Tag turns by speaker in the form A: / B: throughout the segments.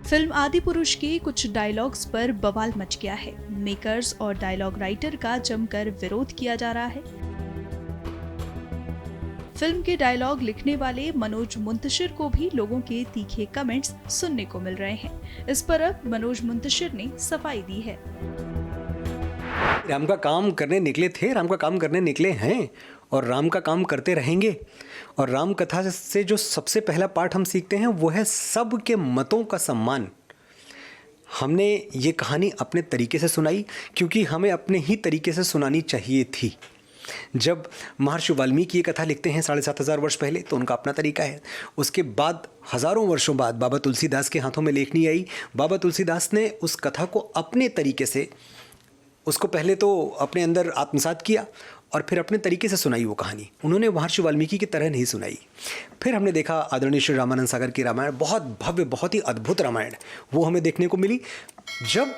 A: Film आदि पुरुष के कुछ डायलॉग्स पर बवाल मच गया है। मेकर्स और डायलॉग राइटर का जमकर विरोध किया जा रहा है। फिल्म के डायलॉग लिखने वाले मनोज मुंतशिर को भी लोगों के तीखे कमेंट्स सुनने को मिल रहे हैं। इस पर अब मनोज मुंतशिर ने सफाई दी है।
B: राम का काम करने निकले थे, राम का काम करने निकले हैं और राम का काम करते रहेंगे। और राम कथा से जो सबसे पहला पाठ हम सीखते हैं वो है सबके मतों का सम्मान। हमने ये कहानी अपने तरीके से सुनाई क्योंकि हमें अपने ही तरीके से सुनानी चाहिए थी। जब महर्षि वाल्मीकि ये कथा लिखते हैं 7,500 वर्ष पहले, तो उनका अपना तरीका है। उसके बाद हज़ारों वर्षों बाद बाबा तुलसीदास के हाथों में लेखनी आई। बाबा तुलसीदास ने उस कथा को अपने तरीके से, उसको पहले तो अपने अंदर आत्मसात किया और फिर अपने तरीके से सुनाई वो कहानी। उन्होंने महर्षि वाल्मीकि की तरह नहीं सुनाई। फिर हमने देखा आदरणीय श्री रामानंद सागर की रामायण, बहुत भव्य, बहुत ही अद्भुत रामायण वो हमें देखने को मिली। जब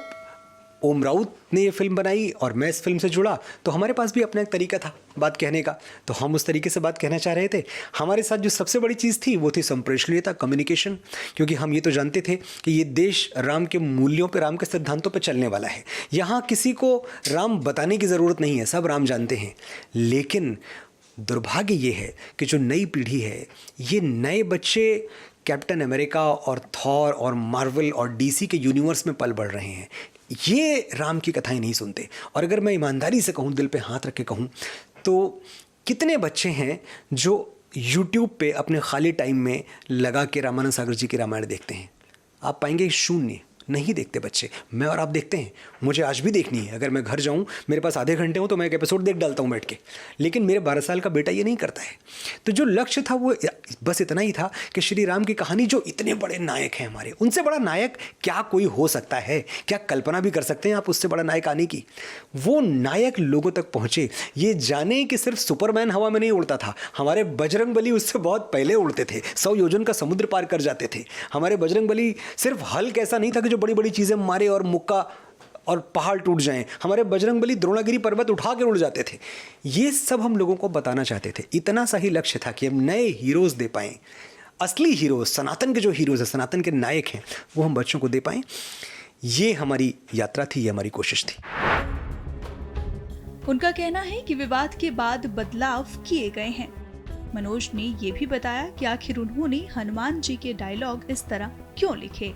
B: ओम राउत ने ये फिल्म बनाई और मैं इस फिल्म से जुड़ा, तो हमारे पास भी अपना एक तरीका था बात कहने का, तो हम उस तरीके से बात कहना चाह रहे थे। हमारे साथ जो सबसे बड़ी चीज़ थी वो थी संप्रेषणीयता, कम्युनिकेशन, क्योंकि हम ये तो जानते थे कि ये देश राम के मूल्यों पे, राम के सिद्धांतों पे चलने वाला है। यहाँ किसी को राम बताने की ज़रूरत नहीं है, सब राम जानते हैं। लेकिन दुर्भाग्य ये है कि जो नई पीढ़ी है, ये नए बच्चे कैप्टन अमेरिका और थॉर और मार्वल और डीसी के यूनिवर्स में पल बढ़ रहे हैं। ये राम की कथाएं नहीं सुनते। और अगर मैं ईमानदारी से कहूँ, दिल पे हाथ रख के कहूँ, तो कितने बच्चे हैं जो YouTube पे अपने खाली टाइम में लगा के रामानंद सागर जी की रामायण देखते हैं? आप पाएंगे शून्य। नहीं देखते बच्चे। मैं और आप देखते हैं, मुझे आज भी देखनी है। अगर मैं घर जाऊं, मेरे पास आधे घंटे हो तो मैं एक एपिसोड देख डालता हूं बैठ के। लेकिन मेरे 12 साल का बेटा ये नहीं करता है। तो जो लक्ष्य था वो बस इतना ही था कि श्री राम की कहानी, जो इतने बड़े नायक हैं हमारे, उनसे बड़ा नायक क्या कोई हो सकता है? क्या कल्पना भी कर सकते हैं आप उससे बड़ा नायक आने की? वो नायक लोगों तक पहुंचे, ये जाने कि सिर्फ सुपरमैन हवा में नहीं उड़ता था, हमारे बजरंगबली उससे बहुत पहले उड़ते थे, 100 योजन का समुद्र पार कर जाते थे। हमारे बजरंगबली सिर्फ हल्क ऐसा नहीं था कि जो बड़ी बड़ी चीजें मारे और मुक्का और पहाड़ टूट जाएं। हमारे बजरंगबली द्रोणागिरी पर्वत उठा के उड़ जाते थे। ये सब हम लोगों को बताना चाहते थे। इतना सा ही लक्ष्य था कि हम नए हीरोज दे पाएं, असली हीरोज, सनातन के जो हीरोज हैं, सनातन के नायक हैं, वो हम बच्चों को दे पाएं। ये हमारी यात्रा थी, ये हमारी कोशिश थी।
A: उनका कहना है कि विवाद के बाद बदलाव किए गए हैं। मनोज ने ये भी बताया कि आखिर उन्होंने हनुमान जी के डायलॉग इस तरह क्यों लिखे।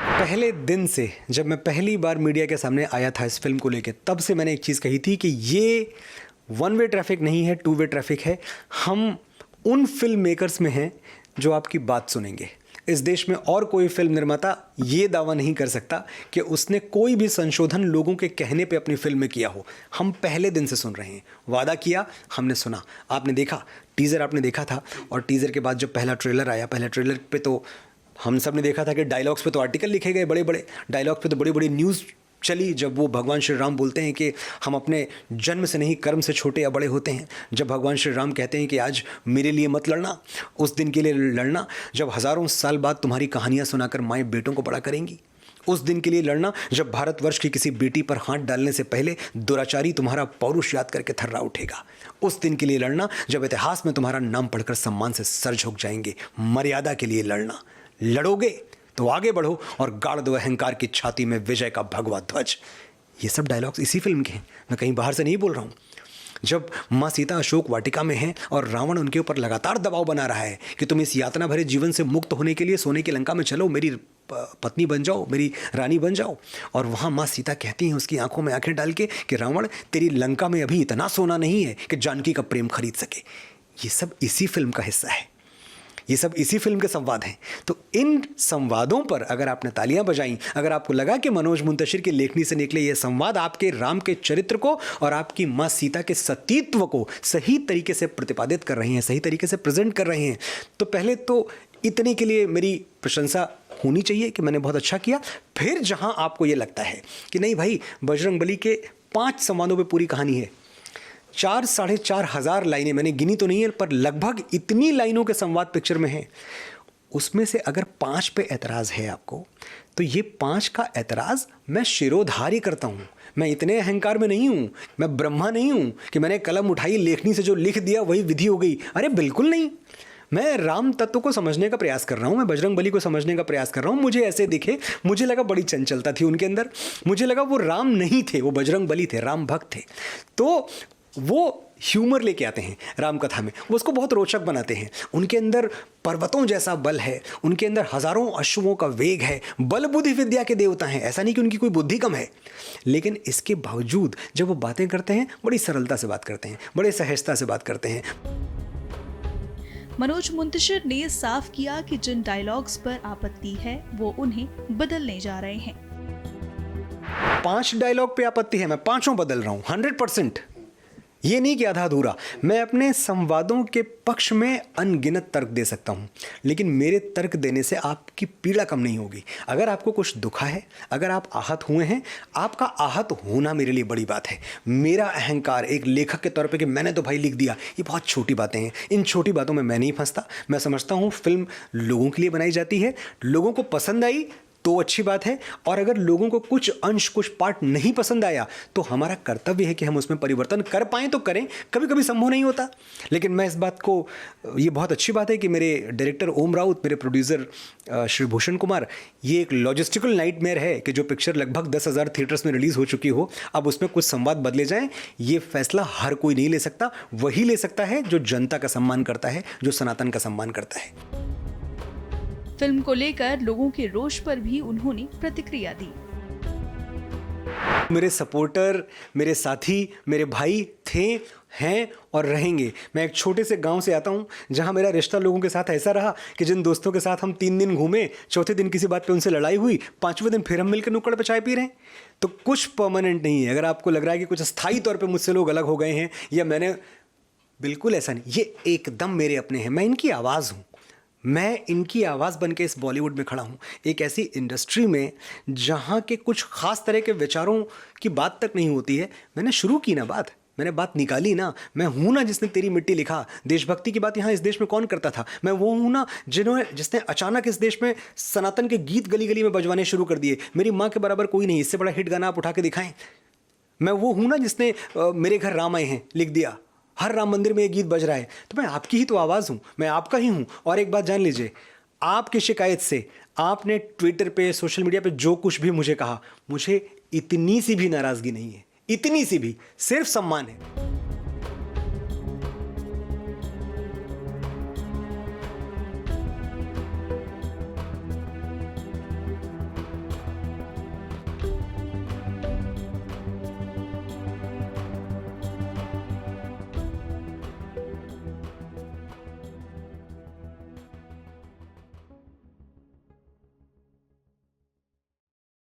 B: पहले दिन से, जब मैं पहली बार मीडिया के सामने आया था इस फिल्म को लेकर, तब से मैंने एक चीज़ कही थी कि ये 1 वे ट्रैफिक नहीं है, 2 वे ट्रैफिक है। हम उन फिल्म मेकर्स में हैं जो आपकी बात सुनेंगे। इस देश में और कोई फिल्म निर्माता ये दावा नहीं कर सकता कि उसने कोई भी संशोधन लोगों के कहने पे अपनी फिल्म में किया हो। हम पहले दिन से सुन रहे हैं। वादा किया, हमने सुना। आपने देखा टीज़र, आपने देखा था, और टीज़र के बाद जब पहला ट्रेलर आया, पहले ट्रेलर पे तो हम सब ने देखा था कि डायलॉग्स पे तो आर्टिकल लिखे गए, बड़े बड़े डायलॉग पे तो बड़ी बड़ी न्यूज़ चली। जब वो भगवान श्री राम बोलते हैं कि हम अपने जन्म से नहीं कर्म से छोटे या बड़े होते हैं, जब भगवान श्री राम कहते हैं कि आज मेरे लिए मत लड़ना, उस दिन के लिए लड़ना जब हज़ारों साल बाद तुम्हारी कहानियाँ सुनाकर माएँ बेटों को बड़ा करेंगी, उस दिन के लिए लड़ना जब भारतवर्ष की किसी बेटी पर हाथ डालने से पहले दुराचारी तुम्हारा पौरुष याद करके थर्रा उठेगा, उस दिन के लिए लड़ना जब इतिहास में तुम्हारा नाम पढ़कर सम्मान से सर झुक जाएंगे, मर्यादा के लिए लड़ना। लड़ोगे तो आगे बढ़ो और गाड़ दो अहंकार की छाती में विजय का भगवा ध्वज। ये सब डायलॉग्स इसी फिल्म के हैं, मैं कहीं बाहर से नहीं बोल रहा हूँ। जब माँ सीता अशोक वाटिका में हैं और रावण उनके ऊपर लगातार दबाव बना रहा है कि तुम इस यातना भरे जीवन से मुक्त होने के लिए सोने की लंका में चलो, मेरी पत्नी बन जाओ, मेरी रानी बन जाओ, और वहाँ माँ सीता कहती हैं उसकी आंखों में आंखें डाल के कि रावण, तेरी लंका में अभी इतना सोना नहीं है कि जानकी का प्रेम खरीद सके। ये सब इसी फिल्म का हिस्सा है, ये सब इसी फिल्म के संवाद हैं। तो इन संवादों पर अगर आपने तालियां बजाई, अगर आपको लगा कि मनोज मुंतशिर की लेखनी से निकले ये संवाद आपके राम के चरित्र को और आपकी माँ सीता के सतीत्व को सही तरीके से प्रतिपादित कर रहे हैं, सही तरीके से प्रेजेंट कर रहे हैं, तो पहले तो इतने के लिए मेरी प्रशंसा होनी चाहिए कि मैंने बहुत अच्छा किया। फिर जहां आपको ये लगता है कि नहीं भाई, बजरंगबली के 5 संवादों पे पूरी कहानी है, 4-4.5 हज़ार लाइनें, मैंने गिनी तो नहीं है पर लगभग इतनी लाइनों के संवाद पिक्चर में है, उसमें से अगर 5 पे ऐतराज़ है आपको, तो ये 5 का ऐतराज़ मैं शिरोधार्य करता हूँ। मैं इतने अहंकार में नहीं हूँ, मैं ब्रह्मा नहीं हूँ कि मैंने कलम उठाई, लेखनी से जो लिख दिया वही विधि हो गई। अरे बिल्कुल नहीं। मैं राम तत्व को समझने का प्रयास कर रहा हूँ, मैं बजरंग बली को समझने का प्रयास कर रहा हूँ। मुझे ऐसे दिखे, मुझे लगा बड़ी चंचलता थी उनके अंदर, मुझे लगा वो राम नहीं थे, वो बजरंग बली थे, राम भक्त थे। तो वो ह्यूमर लेके आते हैं राम कथा में, वो उसको बहुत रोचक बनाते हैं। उनके अंदर पर्वतों जैसा बल है, उनके अंदर हजारों अश्वों का वेग है, बल बुद्धि विद्या के देवता हैं। ऐसा नहीं कि उनकी कोई बुद्धि कम है, लेकिन इसके बावजूद जब वो बातें करते हैं बड़ी सरलता से बात करते हैं, बड़े सहजता से बात करते हैं।
A: मनोज मुंतशिर ने साफ किया कि जिन डायलॉग्स पर आपत्ति है वो उन्हें बदलने जा रहे हैं।
B: 5 डायलॉग पे आपत्ति है, मैं 5 बदल रहा हूं 100%। ये नहीं कि आधा अधूरा। मैं अपने संवादों के पक्ष में अनगिनत तर्क दे सकता हूं, लेकिन मेरे तर्क देने से आपकी पीड़ा कम नहीं होगी। अगर आपको कुछ दुखा है, अगर आप आहत हुए हैं, आपका आहत होना मेरे लिए बड़ी बात है। मेरा अहंकार एक लेखक के तौर पे कि मैंने तो भाई लिख दिया, ये बहुत छोटी बातें हैं। इन छोटी बातों में मैं नहीं फंसता। मैं समझता हूँ फिल्म लोगों के लिए बनाई जाती है, लोगों को पसंद आई तो अच्छी बात है, और अगर लोगों को कुछ अंश, कुछ पार्ट नहीं पसंद आया तो हमारा कर्तव्य है कि हम उसमें परिवर्तन कर पाएं तो करें। कभी कभी संभव नहीं होता, लेकिन मैं इस बात को, ये बहुत अच्छी बात है कि मेरे डायरेक्टर ओम राउत, मेरे प्रोड्यूसर श्री भूषण कुमार, ये एक लॉजिस्टिकल नाइटमेयर है कि जो पिक्चर लगभग 10,000 थिएटर्स में रिलीज़ हो चुकी हो, अब उसमें कुछ संवाद बदले जाएं। ये फैसला हर कोई नहीं ले सकता, वही ले सकता है जो जनता का सम्मान करता है, जो सनातन का सम्मान करता है।
A: फिल्म को लेकर लोगों के रोष पर भी उन्होंने प्रतिक्रिया दी।
B: मेरे सपोर्टर, मेरे साथी, मेरे भाई थे, हैं और रहेंगे। मैं एक छोटे से गांव से आता हूं, जहां मेरा रिश्ता लोगों के साथ ऐसा रहा कि जिन दोस्तों के साथ हम 3 दिन घूमे, चौथे दिन किसी बात पे उनसे लड़ाई हुई, 5वें दिन फिर हम मिलकर नुक्कड़ पे चाय पी रहे हैं। तो कुछ परमानेंट नहीं है। अगर आपको लग रहा है कि कुछ स्थायी तौर पर मुझसे लोग अलग हो गए हैं या मैंने, बिल्कुल ऐसा नहीं। ये एकदम मेरे अपने हैं। मैं इनकी आवाज़ हूँ, मैं इनकी आवाज़ बन के इस बॉलीवुड में खड़ा हूँ, एक ऐसी इंडस्ट्री में जहाँ के कुछ ख़ास तरह के विचारों की बात तक नहीं होती है। मैंने शुरू की ना बात, मैंने बात निकाली ना। मैं हूँ ना जिसने तेरी मिट्टी लिखा। देशभक्ति की बात यहाँ इस देश में कौन करता था? मैं वो हूँ ना जिसने अचानक इस देश में सनातन के गीत गली गली में बजवाने शुरू कर दिए। मेरी माँ के बराबर कोई नहीं, इससे बड़ा हिट गाना आप उठा के दिखाएं। मैं वो हूँ ना जिसने मेरे घर राम आए हैं लिख दिया, हर राम मंदिर में ये गीत बज रहा है। तो मैं आपकी ही तो आवाज़ हूँ, मैं आपका ही हूँ। और एक बात जान लीजिए, आपकी शिकायत से आपने ट्विटर पे, सोशल मीडिया पे जो कुछ भी मुझे कहा, मुझे इतनी सी भी नाराज़गी नहीं है, इतनी सी भी, सिर्फ सम्मान है।